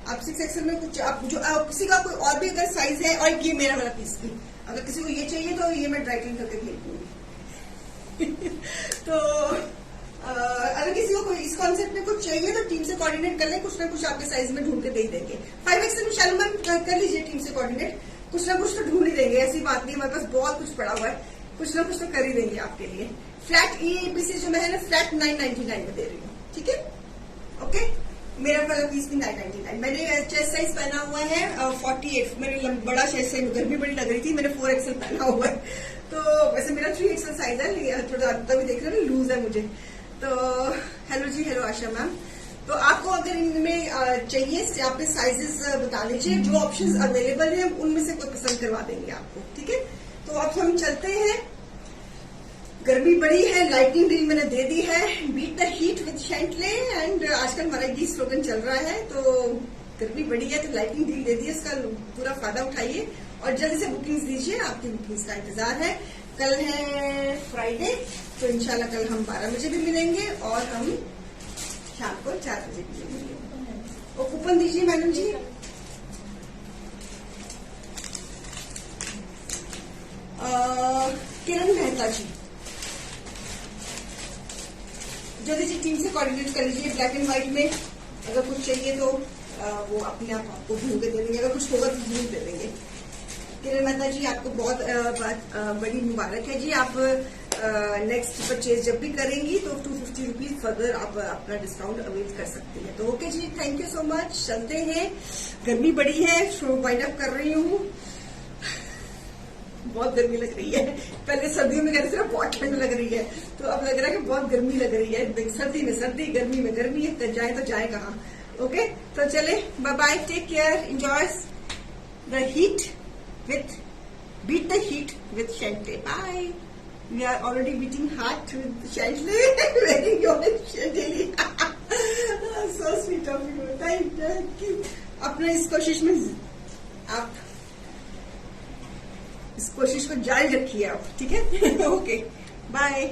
आप 6XL में कुछ आप जो किसी का कोई और भी अगर साइज है, और ये मेरा वाला पीस भी, अगर किसी को ये चाहिए तो ये मैं ड्राई क्लीन करके भेज दूंगी। तो अगर किसी को कोई इस कॉन्सेप्ट में कुछ चाहिए तो टीम से कोऑर्डिनेट कर ले, कुछ ना कुछ आपके साइज में ढूंढ के दे ही देंगे। 5XL में शालू मैम कर लीजिए टीम से कोऑर्डिनेट, कुछ ना कुछ तो ढूंढ ही देंगे, ऐसी बात नहीं, हमारे पास बहुत कुछ पड़ा हुआ है, कुछ ना कुछ तो कर ही देंगे आपके लिए। फ्लैट ये पीसेज जो मैं है ना फ्लैट 999 में दे रही हूँ, ठीक है, ओके। मेरा वाला पीस भी 999, मैंने चेस्ट साइज पहना हुआ है 48, मेरे बड़ा चेस्ट साइज, गर्मी बड़ी लग रही थी, मैंने 4XL पहना हुआ है, तो वैसे मेरा 3XL साइज है, थोड़ा तभी देख रहे हो लूज है मुझे। तो हेलो जी, हेलो आशा मैम, तो आपको अगर इनमें चाहिए आप साइजेस बता लीजिए, जो ऑप्शंस अवेलेबल है उनमें से कोई पसंद करवा देंगे आपको, ठीक है। तो अब हम चलते हैं, गर्मी बड़ी है, लाइटिंग डील मैंने दे दी है, beat the heat with Chantelle, and आजकल हमारा ये स्लोगन चल रहा है, तो गर्मी बड़ी है तो लाइटिंग डील दे दी है, इसका पूरा फायदा उठाइए और जल्दी से बुकिंग्स दीजिए, आपकी बुकिंग्स का इंतजार है। कल है फ्राइडे, तो इंशाल्लाह कल हम 12 बजे भी मिलेंगे और हम शाम को 4 बजे भी मिलेंगे। और कूपन दीजिए मैडम जी। किरण मेहता जी, जल्दी जी टीम से कोऑर्डिनेट कर लीजिए, ब्लैक एंड व्हाइट में अगर कुछ चाहिए तो वो अपने आप आपको ढूंढ के दे देंगे, अगर कुछ होगा तो ढूंढ दे देंगे। किरण मेहता जी आपको बहुत बड़ी मुबारक है जी, आप नेक्स्ट परचेज जब भी करेंगी तो 250 रुपीज फर्दर आप अपना डिस्काउंट अवेल कर सकती है। तो okay ji, thank you so much. चलते हैं, गर्मी बड़ी है, शो वाइंड अप कर रही हूँ। बहुत गर्मी लग रही है। पहले सर्दियों में कहते थे बहुत ठंड लग रही है, तो अब लग रहा है कि बहुत गर्मी लग रही है। सर्दी में सर्दी, गर्मी में गर्मी है, तो जाए कहाँ। ओके, तो चले, bye bye, take care, enjoy the heat with beat the heat with Chantilly. Bye. We are already beating heart with Chantilly. Wearing your Chantilly. So sweet of you. Thank you. अपने इस कोशिश में आप इस कोशिश को जारी रखिए आप, ठीक है? Okay, bye.